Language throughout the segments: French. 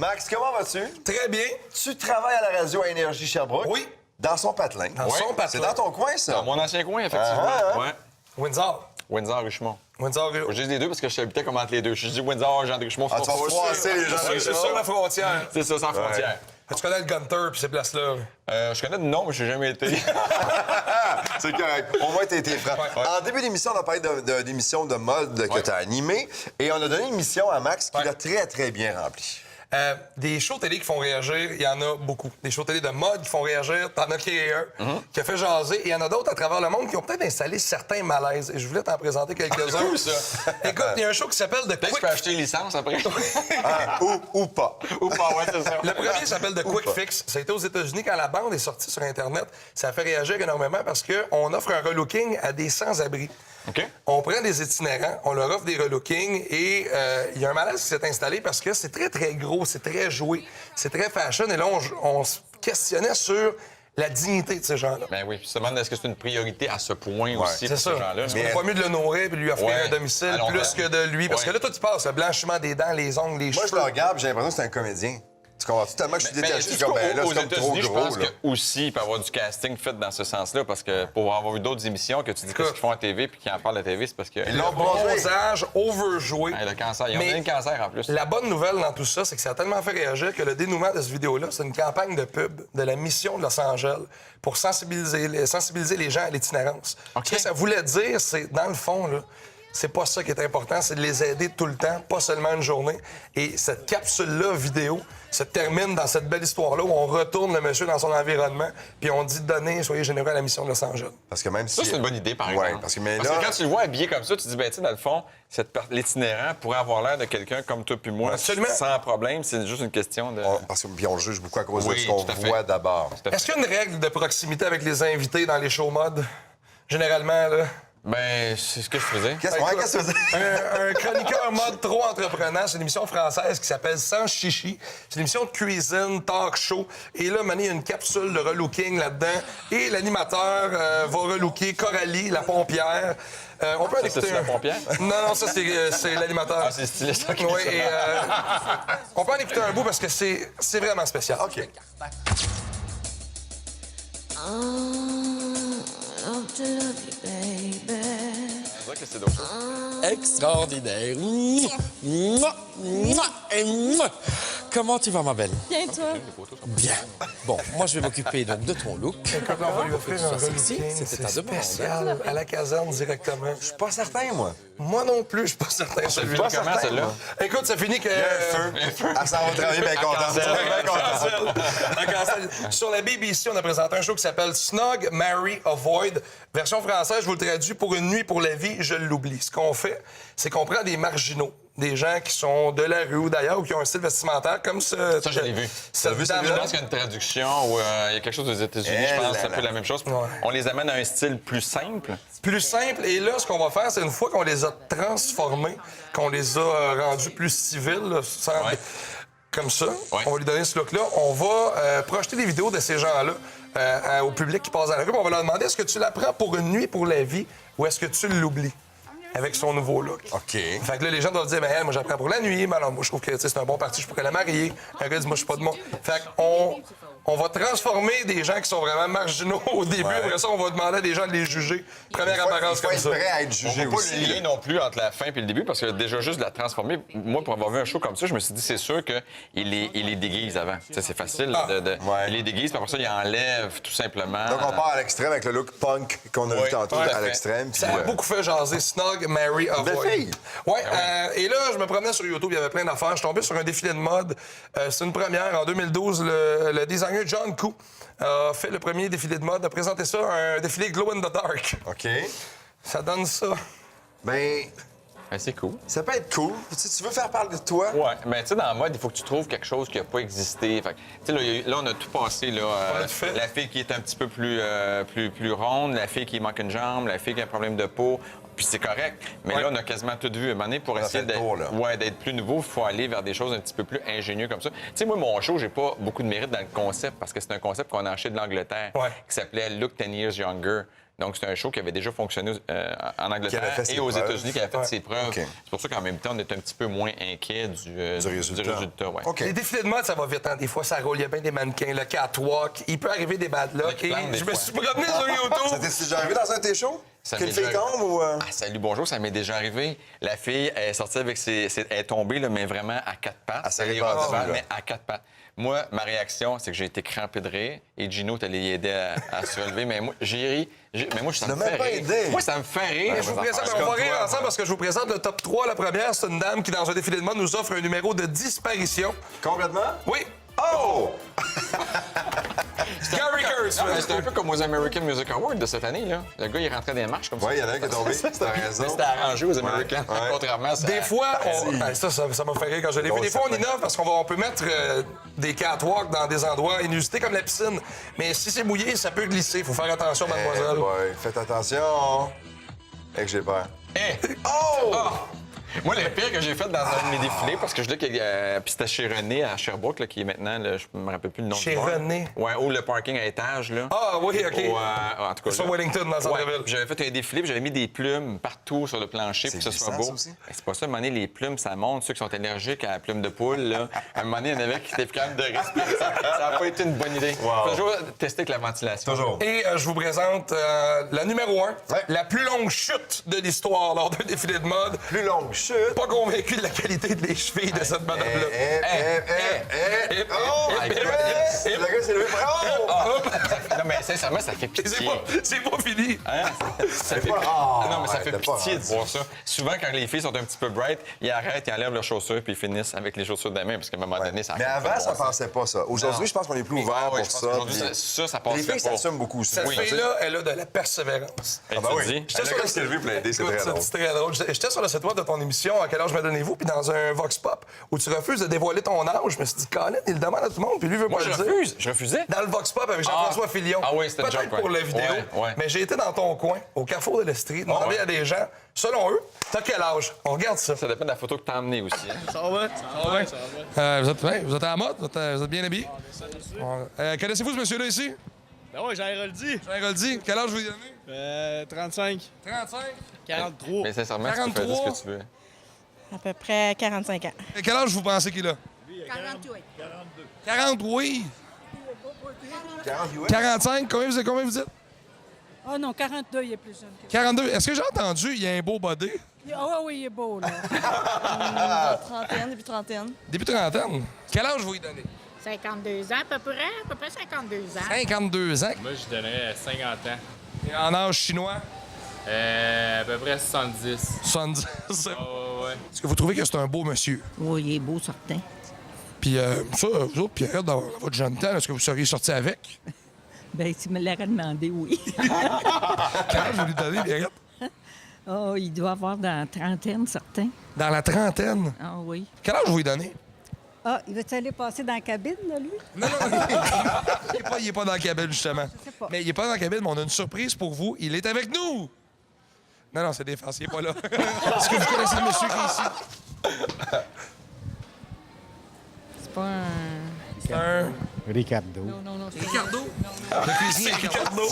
Max, comment vas-tu? Très bien. Tu travailles à la radio à Énergie Sherbrooke? Oui. Dans son patelin. Dans son patelin. C'est dans ton coin, ça? Dans mon ancien coin, effectivement. Ouais. Windsor. Windsor-Richemont. Windsor. Faut juste les deux parce que je habitais comme entre les deux. Je dis Windsor, Jean de Richemont, c'est Ah, tu vas froisser les gens de C'est Richemont. sur la frontière. C'est ça, sans frontière. Tu connais le Gunter puis ces places-là? Je connais de nom, mais je n'ai jamais été. C'est correct. Au moins, t'as été franc. Ouais. En début d'émission, on a parlé d'émission de mode que tu as animée. Et on a donné une mission à Max qui l'a très, très bien remplie. Des shows télé qui font réagir, il y en a beaucoup. Des shows télé de mode qui font réagir, t'en as créé un qui a fait jaser. Et il y en a d'autres à travers le monde qui ont peut-être installé certains malaises. Et je voulais t'en présenter quelques-uns. C'est cool, ça. Écoute, il y a un show qui s'appelle The Peut-être que Quick... je peux acheter une licence après. Ou pas. Ou pas, ouais, c'est ça. Le premier s'appelle The Quick Fix. Ça a été aux États-Unis quand la bande est sortie sur Internet. Ça a fait réagir énormément parce qu'on offre un relooking à des sans-abri. OK. On prend des itinérants, on leur offre des relookings et il y a un malaise qui s'est installé parce que c'est très, très gros, c'est très joué, c'est très fashion. Et là, on se questionnait sur la dignité de ces gens-là. Ben oui, puis se demande est-ce que c'est une priorité à ce point aussi C'est pour ça. ces gens-là. Est-ce qu'on n'est pas mieux de le nourrir et de lui offrir Ouais, un domicile à long plus terme. que de lui? Parce Ouais. que là, toi, tu passes le blanchiment des dents, les ongles, les Moi, je cheveux. le regarde, j'ai l'impression que c'est un comédien. Tu comprends? Tellement que je suis détaché. est-ce Comme, ben, là, aux c'est comme trop États-Unis, je gros. pense là. qu'aussi, il peut y avoir du casting fait dans ce sens-là, parce que pour avoir vu d'autres émissions que tu dis qu'est-ce qu'ils font à TV puis qui en parlent à TV, c'est parce que. Ils l'ont bronzé. Bronzage, overjoué. Hey, le cancer, ils ont Mais donné le cancer en plus. La bonne nouvelle dans tout ça, c'est que ça a tellement fait réagir que le dénouement de cette vidéo-là, c'est une campagne de pub de la mission de Los Angeles pour sensibiliser les gens à l'itinérance. OK. Ce que ça voulait dire, c'est, dans le fond, là, c'est pas ça qui est important, c'est de les aider tout le temps, pas seulement une journée. Et cette capsule-là, vidéo, se termine dans cette belle histoire-là où on retourne le monsieur dans son environnement, puis on dit donnez, soyez généreux à la mission de Los Angeles. Parce que même si. Ça, c'est une bonne idée, par exemple. Ouais, parce que, mais Parce là. que quand tu le vois habillé comme ça, tu te dis, ben, tu sais, dans le fond, l'itinérant pourrait avoir l'air de quelqu'un comme toi puis moi, Absolument. sans problème. C'est juste une question de. Parce que puis on juge beaucoup à cause Oui, de ce qu'on tout à fait. voit d'abord. Est-ce qu'il y a une règle de proximité avec les invités dans les shows mode? Généralement, là. Ben, c'est ce que je faisais. Qu'est-ce que tu veux dire? Un chroniqueur mode trop entreprenant. C'est une émission française qui s'appelle Sans Chichi. C'est une émission de cuisine, talk show. Et là, Mané, il y a une capsule de relooking là-dedans. Et l'animateur va relooker Coralie, la pompière. On peut en écouter c'est la pompière? Non, ça, c'est l'animateur. Ah, c'est styliste, ok. Oui, et on peut en écouter un bout parce que c'est vraiment spécial. OK. Love to love you, baby. C'est vrai que c'est d'autres choses. Extraordinaire. Mouah, mouah, et mouah. Comment tu vas, ma belle? Bien, toi? Bien. Bon, moi, je vais m'occuper donc de ton look. Écoute, là, on va lui offrir un Sexy, relooking. c'était ta C'est demande. spécial, à la caserne directement. Je suis pas certain, moi. Moi non plus, je suis pas certain. celui-là. Pas comment, celle-là? Écoute, ça finit que... Ah, ça va travailler bien content. Bien content. Un cancel. Sur la BBC, on a présenté un show qui s'appelle Snog, Marry, Avoid. Version française, je vous le traduis, pour une nuit, pour la vie, je l'oublie. Ce qu'on fait, c'est qu'on prend des marginaux, des gens qui sont de la rue ou d'ailleurs, ou qui ont un style vestimentaire comme ça. Ça, je l'ai vu. Cette Je dame-là. pense qu'il y a une traduction ou il y a quelque chose aux États-Unis, je pense, c'est un peu la même chose. Ouais. On les amène à un style plus simple. Plus simple. Et là, ce qu'on va faire, c'est une fois qu'on les a transformés, qu'on les a rendus plus civils, là, comme ça, Ouais. on va lui donner ce look-là, on va projeter des vidéos de ces gens-là au public qui passe dans la rue. Puis on va leur demander est-ce que tu la prends pour une nuit, pour la vie, ou est-ce que tu l'oublies avec son nouveau look. OK. Fait que là, les gens doivent dire, ben, moi, j'apprends pour la nuit. Mais alors, moi, je trouve que tu sais, c'est un bon parti, je pourrais la marier. Un gars dit, moi, je suis pas de moi. Fait on va transformer des gens qui sont vraiment marginaux au début. Ouais. Après ça, on va demander à des gens de les juger. Première Il faut apparence comme être ça. prêt à être On jugé ne peut pas aussi. le lien non plus entre la fin et le début, parce que déjà, juste de la transformer, moi, pour avoir vu un show comme ça, je me suis dit, c'est sûr qu'il les déguise avant. Tu sais, c'est facile. Ouais. Il les déguise, puis après ça, il enlève tout simplement. Donc, on part à l'extrême avec le look punk qu'on a vu Oui, tantôt tout à à fait. l'extrême. puis, Ça a beaucoup fait jaser Snog, Marry, Avoid. Belle fille. Ouais, et là, je me promenais sur YouTube, il y avait plein d'affaires. Je suis tombé sur un défilé de mode. C'est une première. En 2012, le designer John Koo a fait le premier défilé de mode, a présenté ça, un défilé Glow in the Dark. OK. Ça donne ça. Ben, Ben, c'est cool. ça peut être cool. Tu veux faire parler de toi? Ouais, mais tu sais, dans la mode, il faut que tu trouves quelque chose qui n'a pas existé. Fait que, tu sais, là, on a tout passé. Là, On a tout fait. la fille qui est un petit peu plus ronde, la fille qui manque une jambe, la fille qui a un problème de peau. Puis c'est correct. Mais Ouais. là, on a quasiment tout vu. À un moment donné, pour a essayer fait le tour, là. d'être plus nouveau, il faut aller vers des choses un petit peu plus ingénieuses comme ça. Tu sais, moi, mon show, j'ai pas beaucoup de mérite dans le concept parce que c'est un concept qu'on a acheté de l'Angleterre Ouais. qui s'appelait Look 10 Years Younger. Donc, c'est un show qui avait déjà fonctionné en Angleterre Qui avait fait ses et aux preuves. États-Unis, qui avait fait ses preuves. OK. C'est pour ça qu'en même temps, on est un petit peu moins inquiet du résultat. Ouais. OK. Les défilés de mode, ça va vite. Hein? Des fois, ça roule. Il y a bien des mannequins, le catwalk. Il peut arriver des bad luck. Il plante des Je me fois. suis promené sur YouTube. Ça t'est déjà arrivé dans un de tes shows? Ça Qu'une m'est fille déjà- tombe ou... Ah, salut, bonjour, ça m'est déjà arrivé. La fille elle est sortie avec elle est tombée, là, mais vraiment à quatre pattes. Elle s'est Elle est répandue, redevant, là. mais à quatre pattes. Moi, ma réaction, c'est que j'ai été crampé de rire et Gino est allé l'aider à se relever. Mais moi, j'ai ri. Mais moi, ça Tu me l'as fait même pas rire. aidé. Moi, ça me fait rire. Je vous présente, on va rire ensemble parce que je vous présente le top 3. La première, c'est une dame qui, dans un défilé de mode, nous offre un numéro de disparition. Complètement? Oui, Oh! Gary Kurtz. Non, mais c'est un peu comme aux American Music Awards de cette année. Là. Le gars, il rentrait des marches comme ça. Oui, il y en a un qui est tombé. T'as raison. C'était arrangé aux Americans, Ouais. contrairement à ça. Des fois, ça m'a fait rire quand je l'ai vu. Des fois, on innove parce on peut mettre des catwalks dans des endroits inusités comme la piscine. Mais si c'est mouillé, ça peut glisser. Il faut faire attention, mademoiselle. Ouais, faites attention. Et que j'ai peur. Oh! Moi, le pire que j'ai fait dans un de mes défilés, parce que je dis que puis c'était chez René à Sherbrooke, là, qui est maintenant, là, je me rappelle plus le nom Chez du bar. René? Ouais, ou le parking à étage, là. Ah oui, OK. En tout cas, Sur là. Wellington, dans le centre-ville. Ouais, puis j'avais fait un défilé, puis j'avais mis des plumes partout sur le plancher pour que ce C'est soit glissant, beau. ça aussi? Ben, c'est pas ça, à un moment donné, les plumes, ça monte. Ceux qui sont allergiques à la plume de poule, là, à un moment donné, il y en avait qui étaient plus capables de respirer. Ça n'a pas été une bonne idée. Faut toujours tester avec la ventilation. Toujours. Et je vous présente la numéro 1, Ouais. la plus longue chute de l'histoire lors d'un défilé de mode. Plus longue chute. Pas convaincu de la qualité des chevilles de cette madame-là. Oh! Hey, Le gars s'est levé. Oh! Non, mais sincèrement, ça fait pitié. C'est pas fini. Hein? Ça fait... pas- Ah, non, mais ça ouais, fait t'as pas pitié de rendu. voir ça. Souvent, quand les filles sont un petit peu bright, ils arrêtent, ils enlèvent leurs chaussures puis ils finissent avec les chaussures de la main parce qu'à un moment donné, ça Mais fait avant, pas ça bon sens. passait pas ça. Aujourd'hui, je pense qu'on est plus ouvert Ah ouais, pour je pense ça. qu'aujourd'hui, puis- ça passerait Les filles pas. s'assument beaucoup aussi. Cette Oui, fille-là, elle a de la persévérance. Ben, bah tu oui. dis. J'étais Le sur gars le- qui s'est levé pour l'aider, c'est Écoute, très drôle. c'est très drôle. J'étais sur le site web de ton émission, À quel âge me donnez-vous? Puis dans un Vox Pop où tu refuses de dévoiler ton âge, je me suis dit, Colin, il le demande à tout le monde, puis lui veut Moi, pas je le dire. refuse. Je refusais. Dans le Vox Pop avec Jean-François Filion. Ah oui, c'était une Peut-être joke, ouais. pour la vidéo. Ouais. Mais j'ai été dans ton coin, au Carrefour de l'Estrie, demander à des gens, selon eux, t'as quel âge? On regarde ça. Ça dépend de la photo que t'as emmenée aussi. Hein. Vous êtes à la mode? Vous êtes bien habillé? Connaissez-vous ce monsieur-là ici? Ben ouais, j'ai Héroldi. Jean-Héroldi. Quel âge vous lui donnez? 35. 35. 43. Mais sincèrement, tu peux faire dire ce que tu veux. À peu près 45 ans. Et quel âge vous pensez qu'il a? 48. 40, oui. 48. 45, combien vous dites? Oh non, 42, il est plus jeune que 42. Est-ce que j'ai entendu, il y a un beau body? Ah oui, il est beau, là. Trentaine, début trentaine. Début trentaine. Quel âge vous lui donnez? 52 ans, à peu près 52 ans. 52 ans. Moi, je donnerais 50 ans. Et en âge chinois? À peu près 70. 70. Ouais, ouais. Est-ce que vous trouvez que c'est un beau monsieur? Oui, il est beau, certain. Puis ça, vous autres, Pierre, dans votre jeune temps, est-ce que vous seriez sortis avec? Ben, tu me l'aurais demandé, oui. Quel âge vous lui donnez, Pierre? Oh, il doit avoir dans la trentaine, certain. Dans la trentaine. Ah oui. Quel âge vous lui donnez? Ah, il va-tu aller passer dans la cabine, là, lui? Non, il est pas dans la cabine, justement. sais pas. Mais il est pas dans la cabine, mais on a une surprise pour vous. Il est avec nous! Non, c'est des farces, il est pas là. Est-ce que vous connaissez le monsieur qui est ici? C'est pas un... C'est un... Ricardo. Non, c'est Ricardo? Le cuisinier Ricardo.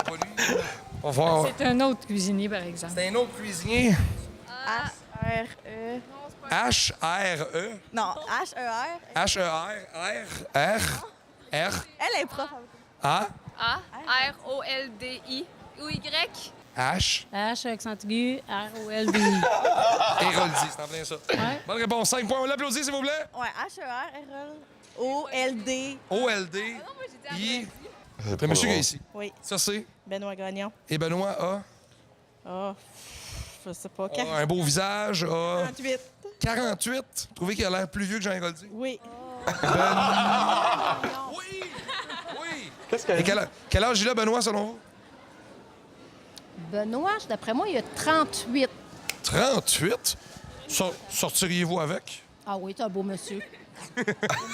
Pas lui. On va voir. C'est un autre cuisinier, par exemple. C'est un autre cuisinier. H-R-E. H-R-E. Non, H-E-R. H-E-R-R-R. R. Elle est prof. A. A-R-O-L-D-I ou Y. H. H, accent aigu, R-O-L-D-I. Héroldi, c'est en plein ça. Bonne réponse. 5 points. On l'applaudit, s'il vous plaît. Ouais, H-E-R-R-O-L-D. O-L-D. I. Le monsieur qui est ici. Oui, Ça, c'est. Benoît Gagnon. Et Benoît a Ah, je sais pas. a un beau visage. A 48. 48. Vous trouvez qu'il a l'air plus vieux que Jean-Héroldi? Oui. Oui! Oui! Et quel âge il a, Benoît, selon vous? Benoît, d'après moi, il a 38. 38? Sortiriez-vous avec? Ah oui, c'est un beau monsieur. Moi, je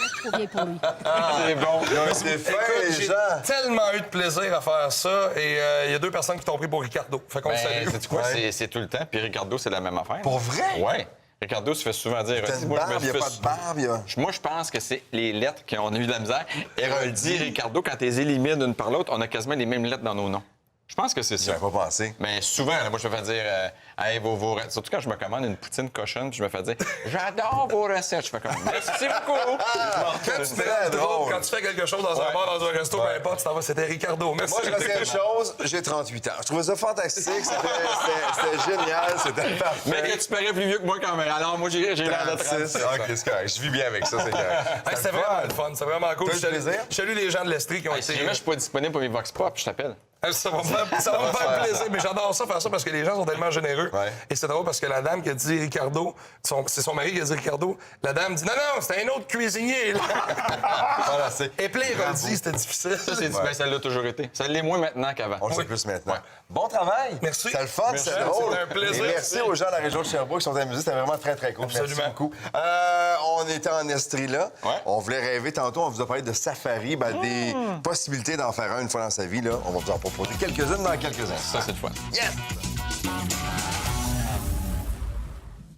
suis trop vieille pour lui. C'est bon. C'est fait, les J'ai gens. tellement eu de plaisir à faire ça et il y a 2 personnes qui t'ont pris pour Ricardo. Fait qu'on le salue. Ben, sais-tu quoi? C'est tout le temps. Puis Ricardo, c'est la même affaire. Pour vrai? Ouais. Ricardo se fait souvent dire... T'as une barbe, il n'y a pas de barbe. il y a- Moi, je pense que c'est les lettres qu'on a eu de la misère. Héroldi, Ricardo, quand tu les élimines une par l'autre, on a quasiment les mêmes lettres dans nos noms. Je pense que c'est ça. J'avais pas pensé. Mais souvent, là, moi, je me fais dire, hey, surtout quand je me commande une poutine cochonne, puis je me fais dire, j'adore vos recettes. Je fais comme, merci beaucoup. Quand tu te mélanges drôle, quand tu fais quelque chose dans un bar, dans un resto, peu importe, tu t'en vas, c'était Ricardo. Merci. Moi, je retiens une chose, j'ai 38 ans. Je trouvais ça fantastique, c'était génial, c'était parfait. Mais que tu parais plus vieux que moi quand même. Alors, moi, j'ai l'air de 36. OK, c'est correct. Je vis bien avec ça, c'est correct. Hey, c'était vraiment le fun, c'est vraiment cool. T'as eu du plaisir? Je salue les gens de l'Estrie qui ont Si été. jamais je suis pas disponible pour mes Vox Pop, je t'appelle. Ça va me faire plaisir, mais j'adore ça, faire ça parce que les gens sont tellement généreux. Ouais. Et c'est drôle parce que la dame qui a dit Ricardo, c'est son mari qui a dit Ricardo, la dame dit non, c'est un autre cuisinier. Là. Voilà, c'est... Et plein dit, c'était difficile. Ça, c'est dit, ben, ça l'a toujours été. Ça l'est moins maintenant qu'avant. On le sait plus maintenant. Bon travail. Merci. C'était le fun, Merci. c'était drôle. C'était un plaisir. Et merci aux gens de la région de Sherbrooke qui sont amusés. C'était vraiment très, très cool. Absolument. Merci beaucoup. On était en Estrie, là. Ouais. On voulait rêver tantôt. On vous a parlé de safari, des possibilités d'en faire un une fois dans sa vie. Là. On va vous en proposer quelques-unes dans quelques instants. Ça, c'est le fun. Yes!